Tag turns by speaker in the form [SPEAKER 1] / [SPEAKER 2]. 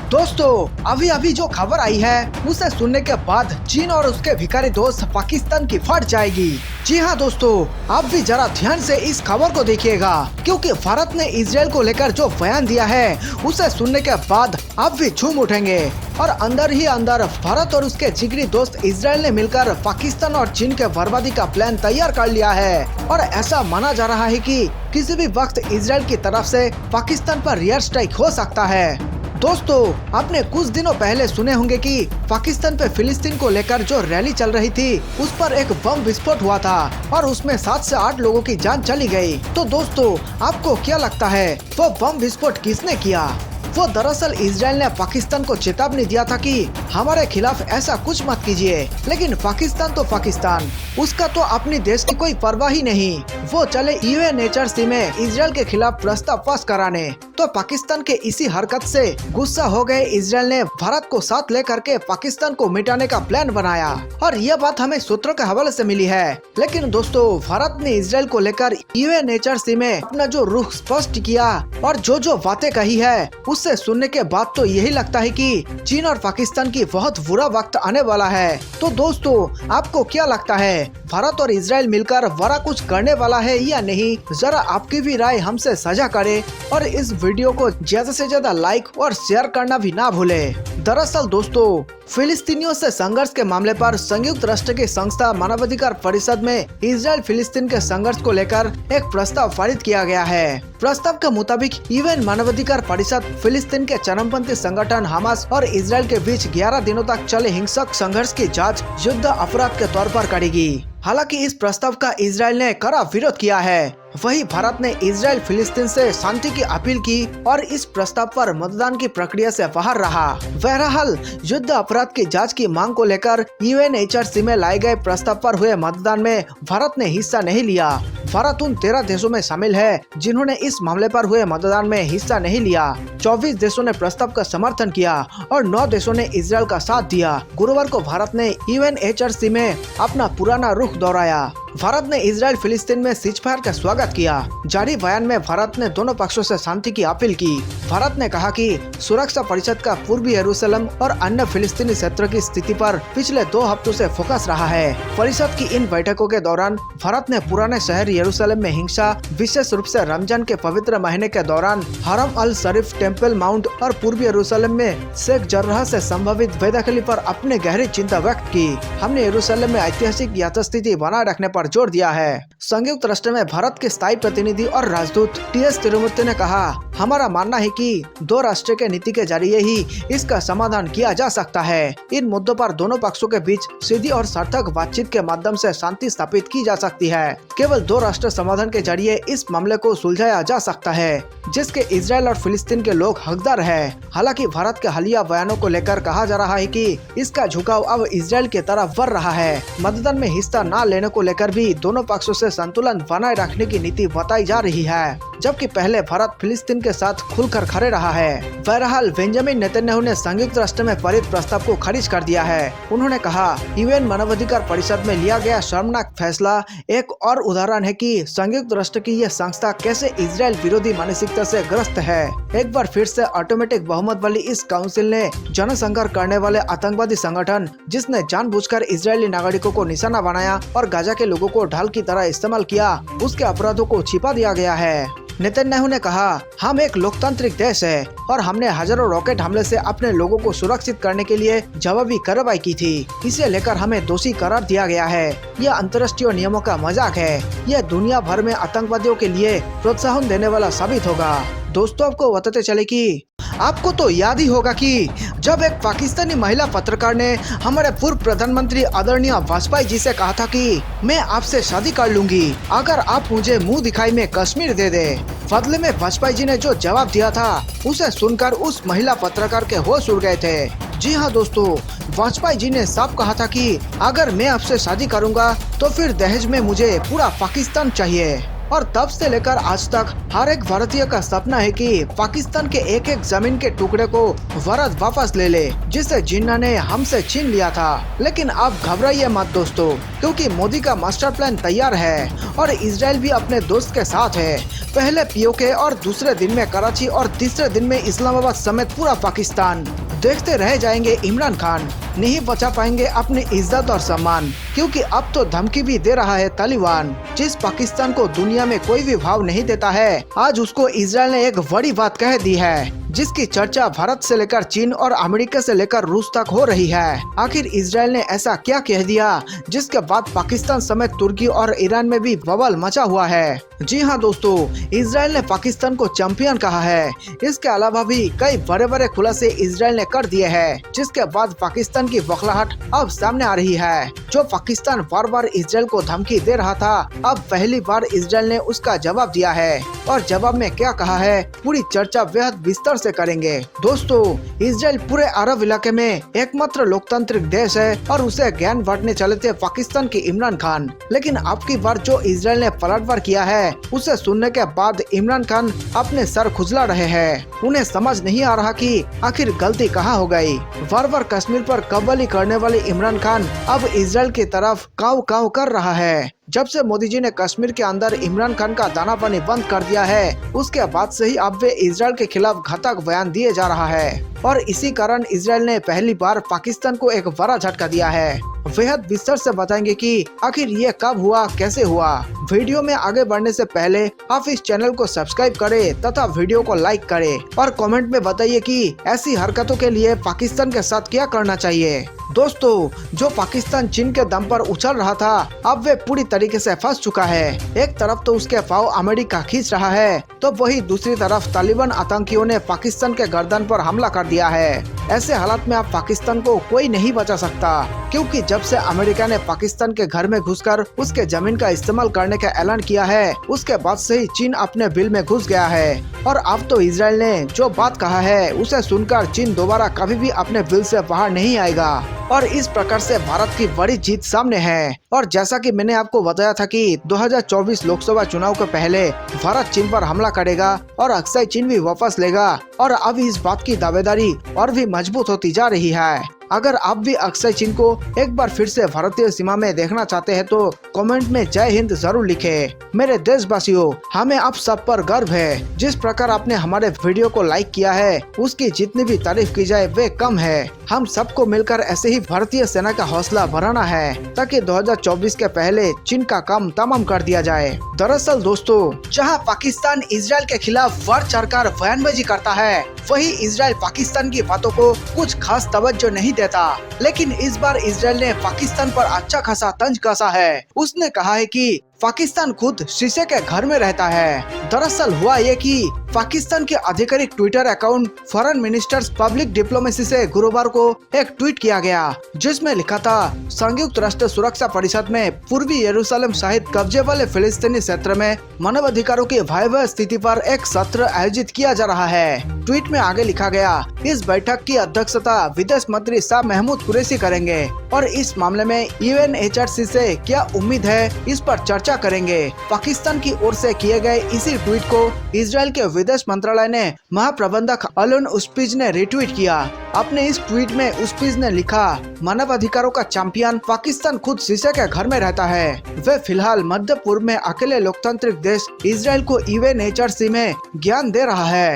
[SPEAKER 1] दोस्तों अभी अभी जो खबर आई है उसे सुनने के बाद चीन और उसके भिखारी दोस्त पाकिस्तान की फट जाएगी। जी हाँ दोस्तों, आप भी जरा ध्यान से इस खबर को देखिएगा, क्योंकि भारत ने इजराइल को लेकर जो बयान दिया है उसे सुनने के बाद आप भी झूम उठेंगे। और अंदर ही अंदर भारत और उसके जिगरी दोस्त इजराइल ने मिलकर पाकिस्तान और चीन के बर्बादी का प्लान तैयार कर लिया है। और ऐसा माना जा रहा है कि किसी भी वक्त इजराइल की तरफ से पाकिस्तान पर एयर स्ट्राइक हो सकता है। दोस्तों आपने कुछ दिनों पहले सुने होंगे कि पाकिस्तान पे फिलिस्तीन को लेकर जो रैली चल रही थी उस पर एक बम विस्फोट हुआ था और उसमें 7 से 8 लोगों की जान चली गई। तो दोस्तों आपको क्या लगता है वो बम विस्फोट किसने किया? वो दरअसल इजराइल ने पाकिस्तान को चेतावनी दिया था कि हमारे खिलाफ ऐसा कुछ मत कीजिए, लेकिन पाकिस्तान तो पाकिस्तान, उसका तो अपनी देश की कोई परवाह ही नहीं। वो चले यूएनएचआरसी में इजराइल के खिलाफ प्रस्ताव पास कराने। तो पाकिस्तान के इसी हरकत से गुस्सा हो गए इजराइल ने भारत को साथ लेकर के पाकिस्तान को मिटाने का प्लान बनाया। और यह बात हमें सूत्रों के हवाले से मिली है। लेकिन दोस्तों भारत ने इजराइल को लेकर यूएनएचआरसी में अपना जो रुख स्पष्ट किया और जो बातें कही है उससे सुनने के बाद तो यही लगता है कि चीन और पाकिस्तान की बहुत बुरा वक्त आने वाला है। तो दोस्तों आपको क्या लगता है, भारत और इजराइल मिलकर बड़ा कुछ करने वाला है या नहीं? जरा आपकी भी राय हमसे साझा करें और इस वीडियो को ज्यादा से ज्यादा लाइक और शेयर करना भी ना भूले। दरअसल दोस्तों फिलिस्तीनियों से संघर्ष के मामले पर संयुक्त राष्ट्र की संस्था मानवाधिकार परिषद में इजराइल फिलिस्तीन के संघर्ष को लेकर एक प्रस्ताव पारित किया गया है। प्रस्ताव के मुताबिक यूएन मानवाधिकार परिषद फिलिस्तीन के चरमपंथी संगठन हमास और इजराइल के बीच 11 दिनों तक चले हिंसक संघर्ष की जांच युद्ध अपराध के तौर पर करेगी। हालांकि इस प्रस्ताव का इजराइल ने कड़ा विरोध किया है। वहीं भारत ने इजराइल फिलिस्तीन से शांति की अपील की और इस प्रस्ताव पर मतदान की प्रक्रिया से बाहर रहा। बहरहाल युद्ध अपराध की जांच की मांग को लेकर यूएनएचआरसी में लाए गए प्रस्ताव पर हुए मतदान में भारत ने हिस्सा नहीं लिया। भारत उन 13 देशों में शामिल है जिन्होंने इस मामले पर हुए मतदान में हिस्सा नहीं लिया। 24 देशों ने प्रस्ताव का समर्थन किया और 9 देशों ने इजराइल का साथ दिया। गुरुवार को भारत ने यूएनएचआरसी में अपना पुराना रुख दोहराया। भारत ने इजराइल फिलिस्तीन में सीजफायर का स्वागत किया। जारी बयान में भारत ने दोनों पक्षों से शांति की अपील की। भारत ने कहा कि सुरक्षा परिषद का पूर्वी यरूशलेम और अन्य फिलिस्तीनी क्षेत्रों की स्थिति पर पिछले 2 हफ्तों से फोकस रहा है। परिषद की इन बैठकों के दौरान भारत ने पुराने शहर यरूशलेम में हिंसा, विशेष रूप से रमजान के पवित्र महीने के दौरान हरम अल शरीफ, टेम्पल माउंट और पूर्वी यरूशलेम में शेख जर्राह से संभावित बेदखली पर अपनी गहरी चिंता व्यक्त की। हमने यरूशलेम में ऐतिहासिक यथास्थिति बनाए रखने पर जोर दिया है। संयुक्त राष्ट्र में भारत के स्थायी प्रतिनिधि और राजदूत टीएस तिरुमूर्ति ने कहा, हमारा मानना है कि 2 राष्ट्र के नीति के जरिए ही इसका समाधान किया जा सकता है। इन मुद्दों पर दोनों पक्षों के बीच सीधी और सार्थक बातचीत के माध्यम से शांति स्थापित की जा सकती है। केवल 2 राष्ट्र समाधान के जरिए इस मामले को सुलझाया जा सकता है, जिसके इजराइल और फिलिस्तीन के लोग हकदार हैं। हालांकि भारत के हालिया बयानों को लेकर कहा जा रहा है कि इसका झुकाव अब इजराइल की तरफ बढ़ रहा है। मतदान में हिस्सा न लेने को लेकर भी दोनों पक्षों से संतुलन बनाए रखने की नीति बताई जा रही है, जबकि पहले भारत फिलिस्तीन के साथ खुलकर खड़े रहा है। बहरहाल बेंजामिन नेतन्याहू ने संयुक्त राष्ट्र में पारित प्रस्ताव को खारिज कर दिया है। उन्होंने कहा, यूएन मानवाधिकार परिषद में लिया गया शर्मनाक फैसला एक और उदाहरण है कि संयुक्त राष्ट्र की यह संस्था कैसे इजराइल विरोधी मानसिकता से ग्रस्त है। एक बार फिर से ऑटोमेटिक बहुमत वाली इस काउंसिल ने जनसंघर्ष करने वाले आतंकवादी संगठन, जिसने जानबूझकर इजरायली नागरिकों को निशाना बनाया और गाजा के लोगों को ढाल की तरह इस्तेमाल किया, उसके अपराधों को छिपा दिया गया है। नेतन्याहू ने कहा, हम एक लोकतांत्रिक देश है और हमने हजारों रॉकेट हमले से अपने लोगों को सुरक्षित करने के लिए जवाबी कार्रवाई की थी। इसे लेकर हमें दोषी करार दिया गया है। यह अंतर्राष्ट्रीय नियमों का मजाक है। यह दुनिया भर में आतंकवादियों के लिए प्रोत्साहन देने वाला साबित होगा। दोस्तों आपको बताते चले कि आपको तो याद ही होगा कि जब एक पाकिस्तानी महिला पत्रकार ने हमारे पूर्व प्रधानमंत्री आदरणीय वाजपेयी जी से कहा था कि मैं आपसे शादी कर लूंगी अगर आप मुझे मुंह दिखाई में कश्मीर दे दे। बदले में वाजपेयी जी ने जो जवाब दिया था उसे सुनकर उस महिला पत्रकार के होश उड़ गए थे। जी हाँ दोस्तों, वाजपेयी जी ने साफ कहा था कि अगर मैं आपसे शादी करूंगा तो फिर दहेज में मुझे पूरा पाकिस्तान चाहिए। और तब से लेकर आज तक हर एक भारतीय का सपना है कि पाकिस्तान के एक एक जमीन के टुकड़े को भारत वापस ले ले, जिसे जिन्ना ने हमसे छीन लिया था। लेकिन आप घबराइए मत दोस्तों, क्योंकि मोदी का मास्टर प्लान तैयार है और इजराइल भी अपने दोस्त के साथ है। पहले पीओके और दूसरे दिन में कराची और तीसरे दिन में इस्लामाबाद समेत पूरा पाकिस्तान देखते रह जाएंगे इमरान खान नहीं बचा पाएंगे अपनी इज्जत और सम्मान, क्योंकि अब तो धमकी भी दे रहा है तालिबान। जिस पाकिस्तान को दुनिया में कोई भी भाव नहीं देता है, आज उसको इजराइल ने एक बड़ी बात कह दी है, जिसकी चर्चा भारत से लेकर चीन और अमेरिका से लेकर रूस तक हो रही है। आखिर इजराइल ने ऐसा क्या कह दिया जिसके बाद पाकिस्तान समेत तुर्की और ईरान में भी बवाल मचा हुआ है। जी हाँ दोस्तों, इजराइल ने पाकिस्तान को चैंपियन कहा है। इसके अलावा भी कई बड़े बड़े खुलासे इजराइल ने कर दिए हैं, जिसके बाद पाकिस्तान की बौखलाहट अब सामने आ रही है। जो पाकिस्तान बार बार इजराइल को धमकी दे रहा था, अब पहली बार इजराइल ने उसका जवाब दिया है। और जवाब में क्या कहा है, पूरी चर्चा बेहद विस्तार से करेंगे। दोस्तों, इजराइल पूरे अरब इलाके में एकमात्र लोकतांत्रिक देश है और उसे ज्ञान बांटने चले थे पाकिस्तान के इमरान खान। लेकिन अब की बार जो इजराइल ने पलटवार किया है, उसे सुनने के बाद इमरान खान अपने सर खुजला रहे हैं। उन्हें समझ नहीं आ रहा कि आखिर गलती कहाँ हो गई। बार बार कश्मीर पर कब्जा करने वाले इमरान खान अब इजराइल की तरफ काव काव कर रहा है। जब से मोदी जी ने कश्मीर के अंदर इमरान खान का दाना पानी बंद कर दिया है, उसके बाद से ही अब वे इजराइल के खिलाफ घातक बयान दिए जा रहा है और इसी कारण इजराइल ने पहली बार पाकिस्तान को एक बड़ा झटका दिया है। बेहद विस्तार से बताएंगे कि आखिर ये कब हुआ, कैसे हुआ। वीडियो में आगे बढ़ने से पहले आप इस चैनल को सब्सक्राइब करें तथा वीडियो को लाइक करें और कमेंट में बताइए कि ऐसी हरकतों के लिए पाकिस्तान के साथ क्या करना चाहिए। दोस्तों, जो पाकिस्तान चीन के दम पर उछल रहा था, अब वे पूरी तरीके से फंस चुका है। एक तरफ तो उसके पांव अमेरिका खींच रहा है, तो वही दूसरी तरफ तालिबान आतंकियों ने पाकिस्तान के गर्दन पर हमला कर दिया है। ऐसे हालात में अब पाकिस्तान को कोई नहीं बचा सकता, क्योंकि जब से अमेरिका ने पाकिस्तान के घर में घुसकर उसके जमीन का इस्तेमाल करने का ऐलान किया है, उसके बाद से ही चीन अपने बिल में घुस गया है। और अब तो इजराइल ने जो बात कहा है, उसे सुनकर चीन दोबारा कभी भी अपने बिल से बाहर नहीं आएगा और इस प्रकार से भारत की बड़ी जीत सामने है। और जैसा कि मैंने आपको बताया था कि 2024 लोकसभा चुनाव के पहले भारत चीन पर हमला करेगा और अक्सर चीन भी वापस लेगा, और अब इस बात की दावेदारी और भी मजबूत होती जा रही है। अगर आप भी अक्षय चीन को एक बार फिर से भारतीय सीमा में देखना चाहते हैं, तो कमेंट में जय हिंद जरूर लिखें। मेरे देशवासियों, हमें आप सब पर गर्व है। जिस प्रकार आपने हमारे वीडियो को लाइक किया है, उसकी जितनी भी तारीफ की जाए वे कम है। हम सबको मिलकर ऐसे ही भारतीय सेना का हौसला बढ़ाना है, ताकि 2024 के पहले चीन का काम तमाम कर दिया जाए। दरअसल दोस्तों, जहां पाकिस्तान इजराइल के खिलाफ बढ़ चढ़कर बयानबाजी करता है, वही इजराइल पाकिस्तान की बातों को कुछ खास तवज्जो नहीं देता। लेकिन इस बार इजराइल ने पाकिस्तान पर अच्छा खासा तंज कसा है। उसने कहा है कि पाकिस्तान खुद शीशे के घर में रहता है। दरअसल हुआ ये कि पाकिस्तान के आधिकारिक Twitter account foreign ministers public diplomacy से गुरुवार को एक ट्वीट किया गया, जिसमें लिखा था, संयुक्त राष्ट्र सुरक्षा परिषद में पूर्वी यरूशलेम सहित कब्जे वाले फिलिस्तीनी क्षेत्र में मानवाधिकारों की भयावह स्थिति पर एक सत्र आयोजित किया जा रहा है। ट्वीट में आगे लिखा गया, इस बैठक की अध्यक्षता विदेश मंत्री शाह महमूद कुरैशी करेंगे और इस मामले में UNHRC से क्या उम्मीद है, इस पर चर्चा करेंगे। पाकिस्तान की ओर से किए गए इसी ट्वीट को इजराइल के विदेश मंत्रालय ने महाप्रबंधक अलोन उस्पीज ने रिट्वीट किया। अपने इस ट्वीट में उस्पीज ने लिखा, मानवाधिकारों का चैंपियन पाकिस्तान खुद शीशे के घर में रहता है। वे फिलहाल मध्य पूर्व में अकेले लोकतांत्रिक देश इजराइल को UNHRC में ज्ञान दे रहा है।